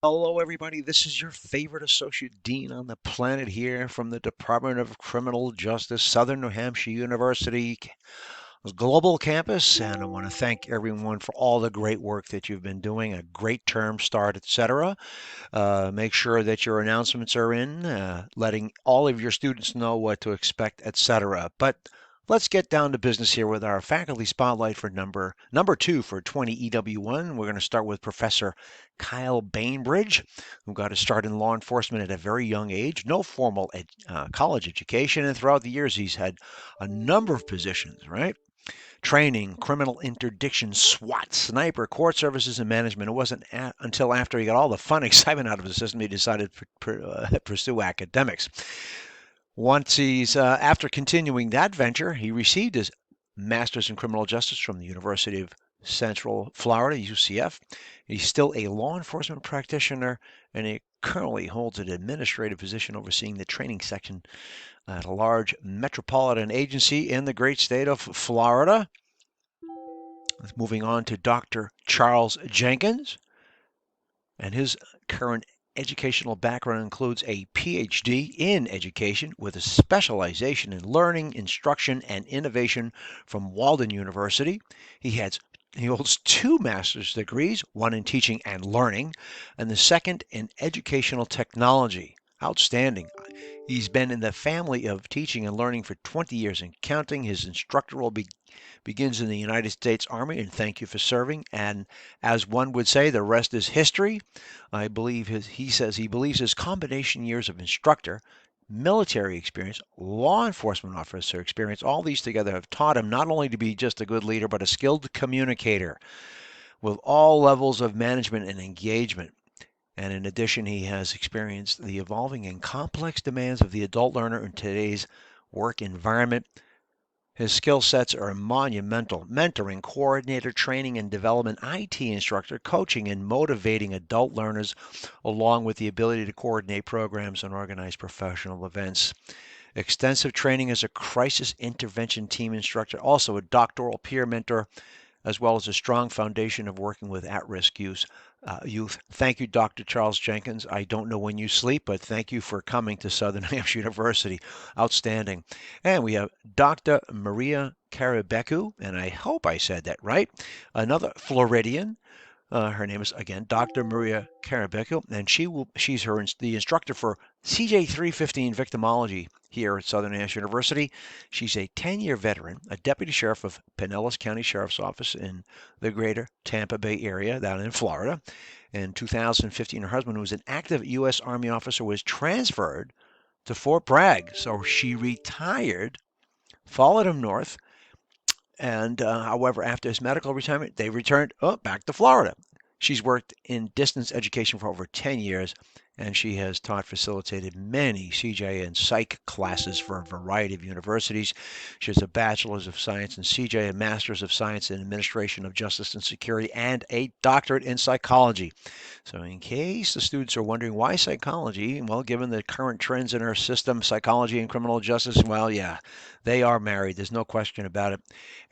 Hello, everybody. This is your favorite associate dean on the planet here from the Department of Criminal Justice, Southern New Hampshire University Global Campus, and I want to thank everyone for all the great work that you've been doing. A great term start, etc. Make sure that your announcements are in, letting all of your students know what to expect, etc. But let's get down to business here with our faculty spotlight for number two for 20 EW1. We're going to start with Professor Kyle Bainbridge, who got his start in law enforcement at a very young age. No formal college education, and throughout the years he's had a number of positions. Right, training, criminal interdiction, SWAT, sniper, court services, and management. It wasn't until after he got all the fun excitement out of the system he decided to pursue academics. After continuing that venture, he received his master's in criminal justice from the University of Central Florida, UCF. He's still a law enforcement practitioner, and he currently holds an administrative position overseeing the training section at a large metropolitan agency in the great state of Florida. Moving on to Dr. Charles Jenkins, and his current educational background includes a PhD in education with a specialization in learning, instruction, and innovation from Walden University. He holds two master's degrees, one in teaching and learning, and the second in educational technology. Outstanding. He's been in the family of teaching and learning for 20 years and counting. His instructor begins in the United States Army, and thank you for serving. And as one would say, the rest is history. He says he believes his combination years of instructor, military experience, law enforcement officer experience, all these together have taught him not only to be just a good leader, but a skilled communicator with all levels of management and engagement. And in addition, he has experienced the evolving and complex demands of the adult learner in today's work environment. His skill sets are monumental: mentoring, coordinator, training and development, IT instructor, coaching and motivating adult learners, along with the ability to coordinate programs and organize professional events. Extensive training as a crisis intervention team instructor, also a doctoral peer mentor, as well as a strong foundation of working with at-risk youth. Thank you, Dr. Charles Jenkins. I don't know when you sleep, but thank you for coming to Southern Hampshire University. Outstanding. And we have Dr. Maria Karabeku, and I hope I said that right, another Floridian. Her name is again Dr. Maria Karabeku, and she's the instructor for CJ 315 victimology here at Southern Hampshire University. She's a 10-year veteran, a deputy sheriff of Pinellas County Sheriff's Office in the greater Tampa Bay area down in Florida. In 2015, her husband, who was an active U.S. Army officer, was transferred to Fort Bragg. So she retired, followed him north, and however, after his medical retirement, they returned back to Florida. She's worked in distance education for over 10 years, and she has taught, facilitated many CJ and psych classes for a variety of universities. She has a bachelor's of science in CJ, a master's of science in administration of justice and security, and a doctorate in psychology. So, in case the students are wondering why psychology, well, given the current trends in our system, psychology and criminal justice, well, yeah, they are married. There's no question about it.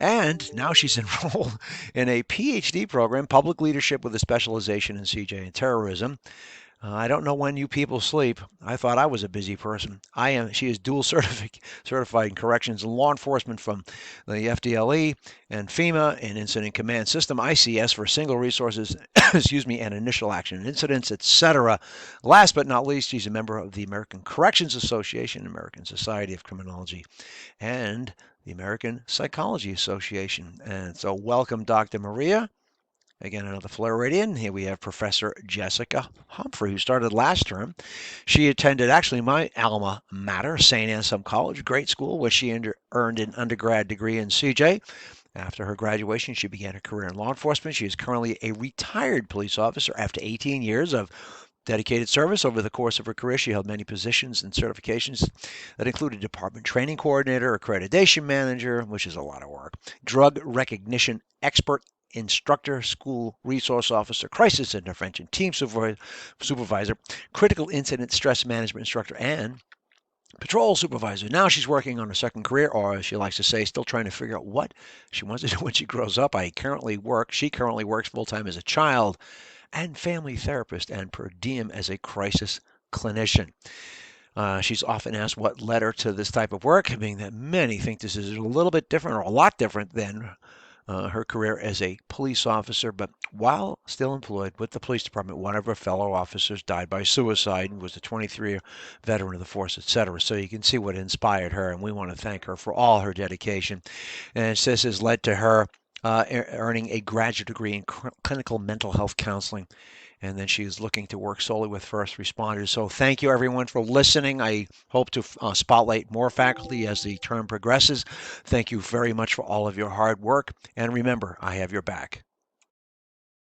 And now she's enrolled in a PhD program, public leadership with a specialization in CJ and terrorism. I don't know when you people sleep. I thought I was a busy person. I am. She is certified in corrections and law enforcement from the FDLE and FEMA and Incident Command System (ICS) for single resources, excuse me, and initial action incidents, etc. Last but not least, she's a member of the American Corrections Association, American Society of Criminology, and the American Psychology Association. And so, welcome, Dr. Maria. Again, another Floridian. Here we have Professor Jessica Humphrey, who started last term. She attended actually my alma mater, St. Anselm College, great school, where she earned an undergrad degree in CJ. After her graduation, she began her career in law enforcement. She is currently a retired police officer after 18 years of dedicated service. Over the course of her career, she held many positions and certifications that included department training coordinator, accreditation manager, which is a lot of work, drug recognition expert, instructor, school resource officer, crisis intervention, team supervisor, critical incident stress management instructor, and patrol supervisor. Now she's working on her second career, or as she likes to say, still trying to figure out what she wants to do when she grows up. She currently works full time as a child and family therapist, and per diem as a crisis clinician. She's often asked what led her to this type of work, being that many think this is a little bit different or a lot different than her career as a police officer. But while still employed with the police department, one of her fellow officers died by suicide and was a 23-year veteran of the force, etc. So you can see what inspired her, and we want to thank her for all her dedication. And this has led to her earning a graduate degree in clinical mental health counseling, and then she is looking to work solely with first responders. So thank you everyone for listening. I hope to spotlight more faculty as the term progresses. Thank you very much for all of your hard work, and remember, I have your back.